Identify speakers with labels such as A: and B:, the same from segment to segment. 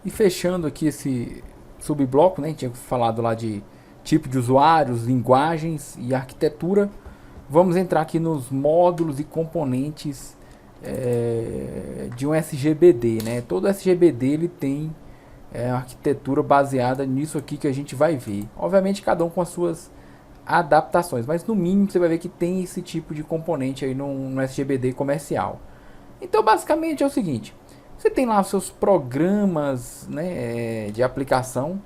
A: E fechando aqui esse subbloco, né? A gente tinha falado lá de tipo de usuários, linguagens e arquitetura. Vamos entrar aqui nos módulos e componentes de um SGBD, né? Todo SGBD ele tem arquitetura baseada nisso aqui que a gente vai ver. Obviamente cada um com as suas adaptações, mas no mínimo você vai ver que tem esse tipo de componente aí no SGBD comercial. Então basicamente é o seguinte: você tem lá os seus programas, né, de aplicação.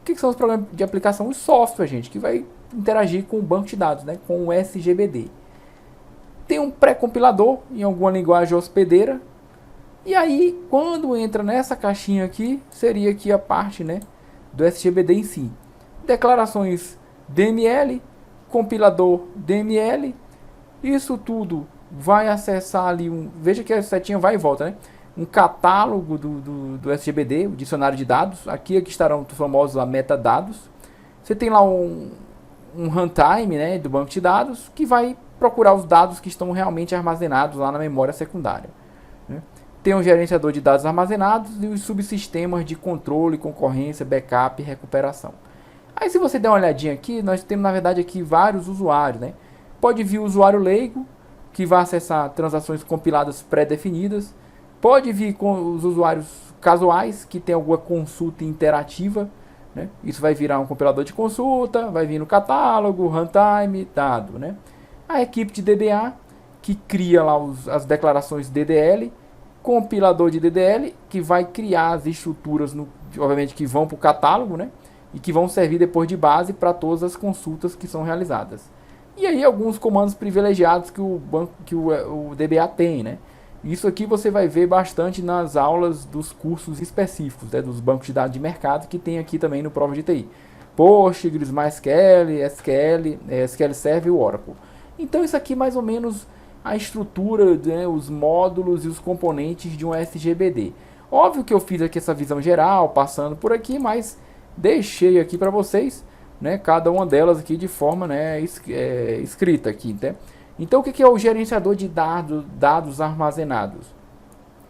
A: O que são os programas de aplicação? Os software, gente, que vai interagir com o banco de dados, né, com o SGBD. Tem um pré-compilador em alguma linguagem hospedeira. E aí, quando entra nessa caixinha aqui, seria aqui a parte, né, do SGBD em si. Declarações DML, compilador DML. Isso tudo vai acessar ali veja que a setinha vai e volta, né? Um catálogo do SGBD, o dicionário de dados. Aqui estarão os famosos lá, metadados. Você tem lá um runtime, né, do banco de dados, que vai procurar os dados que estão realmente armazenados lá na memória secundária, né? Tem um gerenciador de dados armazenados e os subsistemas de controle, concorrência, backup e recuperação. Aí se você der uma olhadinha aqui, nós temos na verdade aqui vários usuários, né? Pode vir o usuário leigo, que vai acessar transações compiladas pré-definidas. Pode vir com os usuários casuais, que tem alguma consulta interativa, né? Isso vai virar um compilador de consulta, vai vir no catálogo, runtime, dado, né? A equipe de DBA, que cria lá as declarações DDL, compilador de DDL, que vai criar as estruturas, obviamente, que vão para o catálogo, né? E que vão servir depois de base para todas as consultas que são realizadas. E aí alguns comandos privilegiados que o DBA tem, né? Isso aqui você vai ver bastante nas aulas dos cursos específicos, né, dos bancos de dados de mercado, que tem aqui também no Prova de TI. Postgres, MySQL, SQL, SQL Server e Oracle. Então isso aqui mais ou menos a estrutura, né, os módulos e os componentes de um SGBD. Óbvio que eu fiz aqui essa visão geral, passando por aqui, mas deixei aqui para vocês, né, cada uma delas aqui de forma, né, escrita aqui, né? Então o que é o gerenciador de dados armazenados?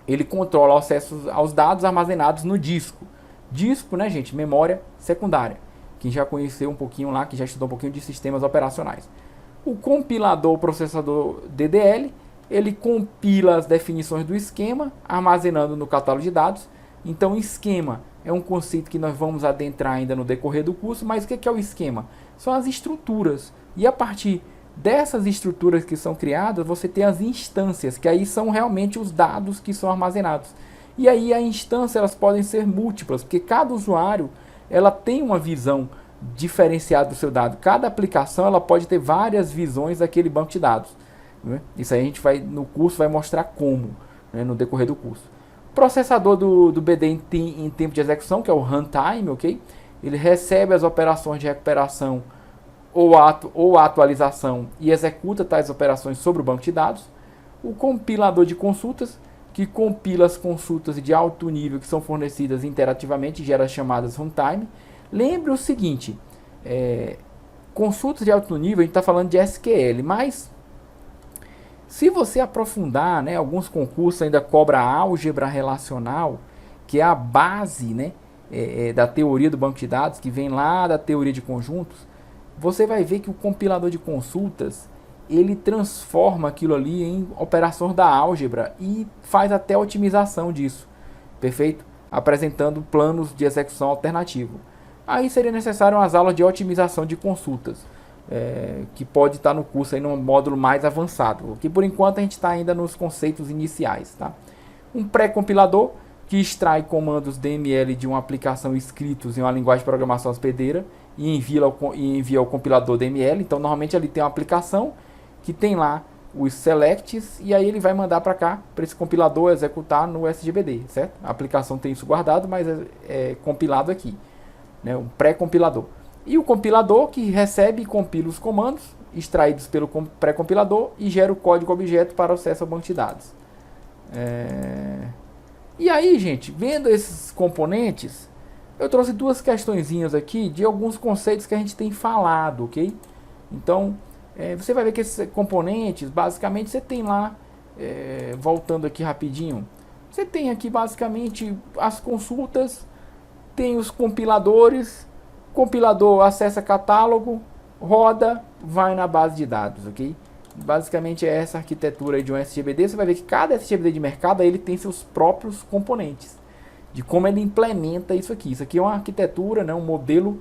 A: Ele controla o acesso aos dados armazenados no disco. Disco, né, gente, memória secundária. Quem já conheceu um pouquinho lá, que já estudou um pouquinho de sistemas operacionais. O compilador processador DDL, ele compila as definições do esquema, armazenando no catálogo de dados. Então esquema é um conceito que nós vamos adentrar ainda no decorrer do curso, mas o que é o esquema? São as estruturas. E a partir dessas estruturas que são criadas, você tem as instâncias, que aí são realmente os dados que são armazenados. E aí a instância, elas podem ser múltiplas, porque cada usuário ela tem uma visão diferenciada do seu dado. Cada aplicação ela pode ter várias visões daquele banco de dados, né? Isso aí a gente vai, no curso, vai mostrar como, né, no decorrer do curso. Processador do BD em tempo de execução, que é o runtime, ok? Ele recebe as operações de recuperação ou atualização e executa tais operações sobre o banco de dados. O compilador de consultas, que compila as consultas de alto nível que são fornecidas interativamente e gera as chamadas runtime. Lembre o seguinte, consultas de alto nível, a gente está falando de SQL, mas se você aprofundar, né, alguns concursos ainda cobram a álgebra relacional, que é a base, né, da teoria do banco de dados, que vem lá da teoria de conjuntos. Você vai ver que o compilador de consultas, ele transforma aquilo ali em operações da álgebra e faz até a otimização disso, perfeito? Apresentando planos de execução alternativo. Aí seria necessário umas aulas de otimização de consultas, que pode estar no curso aí num módulo mais avançado, que por enquanto a gente está ainda nos conceitos iniciais, tá? Um pré-compilador que extrai comandos DML de uma aplicação escritos em uma linguagem de programação hospedeira e envia ao compilador DML. Então normalmente ele tem uma aplicação que tem lá os selects e aí ele vai mandar para cá, para esse compilador executar no SGBD, certo? A aplicação tem isso guardado, mas é compilado aqui, né? Um pré-compilador. E o compilador que recebe e compila os comandos extraídos pelo pré-compilador e gera o código objeto para acesso ao banco de dados. E aí, gente, vendo esses componentes, eu trouxe duas questõezinhas aqui de alguns conceitos que a gente tem falado, ok? Então, você vai ver que esses componentes, basicamente, você tem lá, voltando aqui rapidinho, Você tem aqui basicamente as consultas, tem os compiladores, compilador acessa catálogo, roda, vai na base de dados, ok? Basicamente é essa arquitetura de um SGBD. Você vai ver que cada SGBD de mercado ele tem seus próprios componentes, de como ele implementa isso aqui. Isso aqui é uma arquitetura, né, um modelo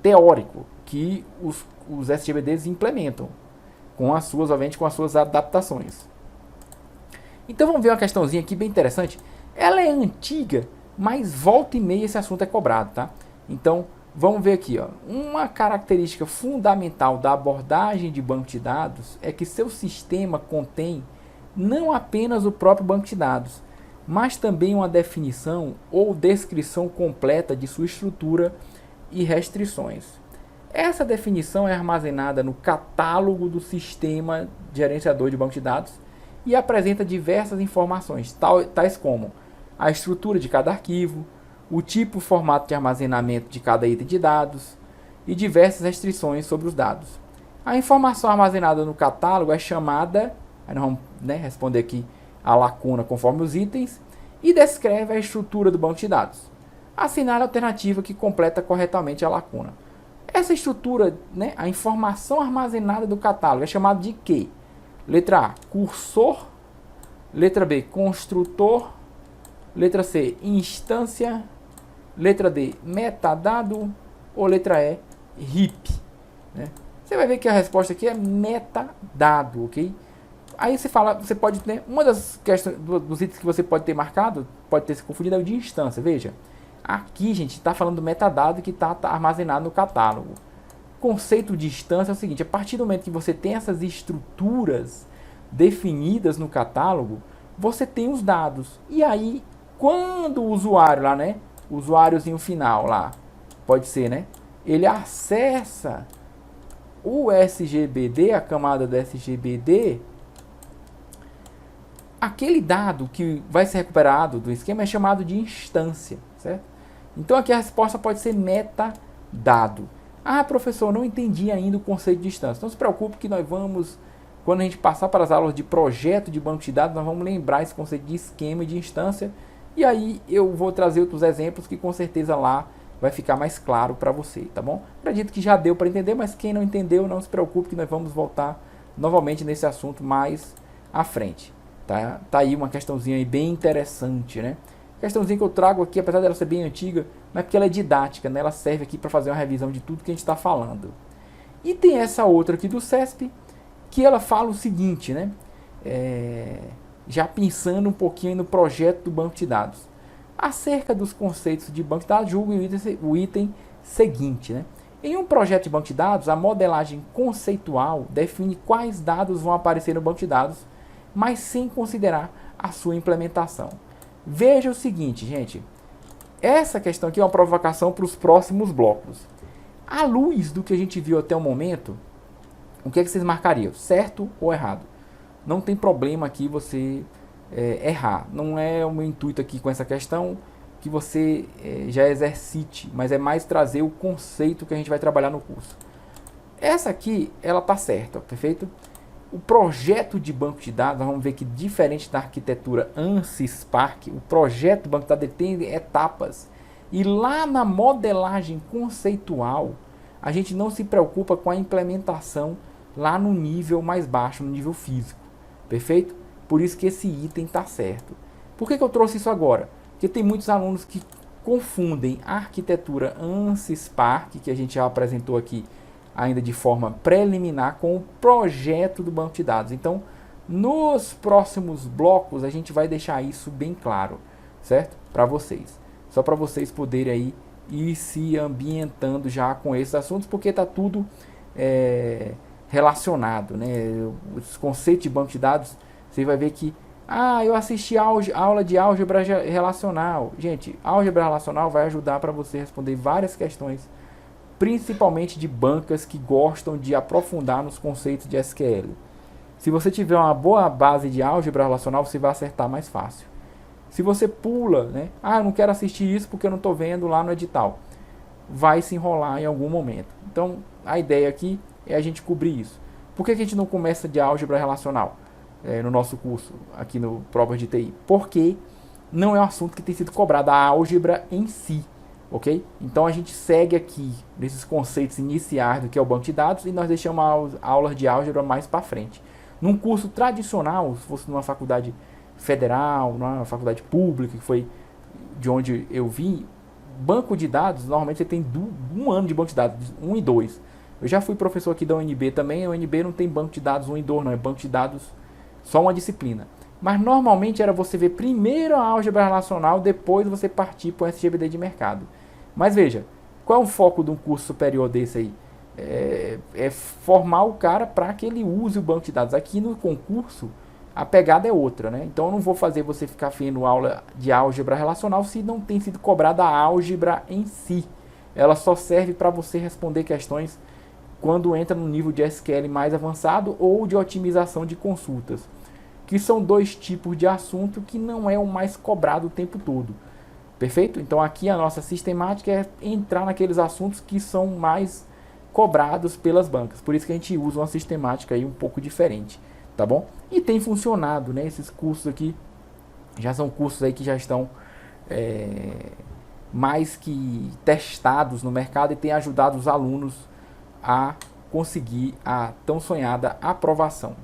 A: teórico que os SGBDs implementam, com as suas, obviamente, com as suas adaptações. Então vamos ver uma questãozinha aqui bem interessante. Ela é antiga, mas volta e meia esse assunto é cobrado, tá? Então vamos ver aqui, ó. Uma característica fundamental da abordagem de banco de dados é que seu sistema contém não apenas o próprio banco de dados, mas também uma definição ou descrição completa de sua estrutura e restrições. Essa definição é armazenada no catálogo do sistema gerenciador de banco de dados e apresenta diversas informações, tais como a estrutura de cada arquivo, o tipo e formato de armazenamento de cada item de dados e diversas restrições sobre os dados. A informação armazenada no catálogo é chamada, aí nós vamos, né, responder aqui a lacuna conforme os itens, e descreve a estrutura do banco de dados. Assinale a alternativa que completa corretamente a lacuna. Essa estrutura, né, a informação armazenada do catálogo é chamada de quê? Letra A, cursor. Letra B, construtor. Letra C, instância. Letra D, metadado. Ou letra E, heap. Né? Você vai ver que a resposta aqui é metadado, ok? Aí você fala, você pode ter, uma das questões dos itens que você pode ter marcado, pode ter se confundido, é o de instância. Veja, aqui, gente, está falando do metadado que está armazenado no catálogo. O conceito de instância é o seguinte: a partir do momento que você tem essas estruturas definidas no catálogo, você tem os dados. E aí, quando o usuário lá, né, o usuáriozinho final lá, pode ser, né, ele acessa o SGBD, a camada do SGBD, aquele dado que vai ser recuperado do esquema é chamado de instância, certo? Então aqui a resposta pode ser metadado. Ah, professor, não entendi ainda o conceito de instância. Não se preocupe que nós vamos, quando a gente passar para as aulas de projeto de banco de dados, nós vamos lembrar esse conceito de esquema e de instância. E aí eu vou trazer outros exemplos que com certeza lá vai ficar mais claro para você, tá bom? Acredito que já deu para entender, mas quem não entendeu, não se preocupe que nós vamos voltar novamente nesse assunto mais à frente. Tá aí uma questãozinha aí bem interessante, né? Questãozinha que eu trago aqui, apesar dela ser bem antiga, mas porque ela é didática, né? Ela serve aqui para fazer uma revisão de tudo que a gente está falando. E tem essa outra aqui do CESP, que ela fala o seguinte, né? Já pensando um pouquinho no projeto do banco de dados. Acerca dos conceitos de banco de dados, julgue o item seguinte, né? Em um projeto de banco de dados, a modelagem conceitual define quais dados vão aparecer no banco de dados, mas sem considerar a sua implementação. Veja o seguinte, gente. Essa questão aqui é uma provocação para os próximos blocos. À luz do que a gente viu até o momento, o que é que vocês marcariam? Certo ou errado? Não tem problema aqui você errar. Não é o meu intuito aqui com essa questão que você já exercite, mas é mais trazer o conceito que a gente vai trabalhar no curso. Essa aqui, ela tá certa, perfeito? O projeto de banco de dados, nós vamos ver que diferente da arquitetura ANSI Spark, o projeto do banco de dados tem etapas. E lá na modelagem conceitual, a gente não se preocupa com a implementação lá no nível mais baixo, no nível físico. Perfeito? Por isso que esse item está certo. Por que eu trouxe isso agora? Porque tem muitos alunos que confundem a arquitetura ANSI Spark, que a gente já apresentou aqui ainda de forma preliminar, com o projeto do banco de dados. Então, nos próximos blocos, a gente vai deixar isso bem claro, certo? Para vocês. Só para vocês poderem aí ir se ambientando já com esses assuntos, porque está tudo relacionado, né? Os conceitos de banco de dados, você vai ver que eu assisti aula de álgebra relacional. Gente, álgebra relacional vai ajudar para você responder várias questões, principalmente de bancas que gostam de aprofundar nos conceitos de SQL. Se você tiver uma boa base de álgebra relacional, você vai acertar mais fácil. Se você pula, né? Eu não quero assistir isso porque eu não estou vendo lá no edital, vai se enrolar em algum momento. Então, a ideia aqui é a gente cobrir isso. Por que a gente não começa de álgebra relacional no nosso curso, aqui no Provas de TI? Porque não é um assunto que tem sido cobrado, a álgebra em si, ok? Então a gente segue aqui nesses conceitos iniciais do que é o banco de dados e nós deixamos aulas de álgebra mais para frente. Num curso tradicional, se fosse numa faculdade federal, numa faculdade pública, que foi de onde eu vim, banco de dados, normalmente você tem um ano de banco de dados, 1 e 2. Eu já fui professor aqui da UNB também, a UNB não tem banco de dados 1 e 2, não, é banco de dados só uma disciplina. Mas normalmente era você ver primeiro a álgebra relacional, depois você partir para o SGBD de mercado. Mas veja, qual é o foco de um curso superior desse aí? É formar o cara para que ele use o banco de dados. Aqui no concurso, a pegada é outra, né? Então eu não vou fazer você ficar vendo aula de álgebra relacional se não tem sido cobrada a álgebra em si. Ela só serve para você responder questões quando entra no nível de SQL mais avançado ou de otimização de consultas, que são dois tipos de assunto que não é o mais cobrado o tempo todo. Perfeito? Então aqui a nossa sistemática é entrar naqueles assuntos que são mais cobrados pelas bancas. Por isso que a gente usa uma sistemática aí um pouco diferente, tá bom? E tem funcionado, né? Esses cursos aqui já são cursos aí que já estão mais que testados no mercado e tem ajudado os alunos a conseguir a tão sonhada aprovação.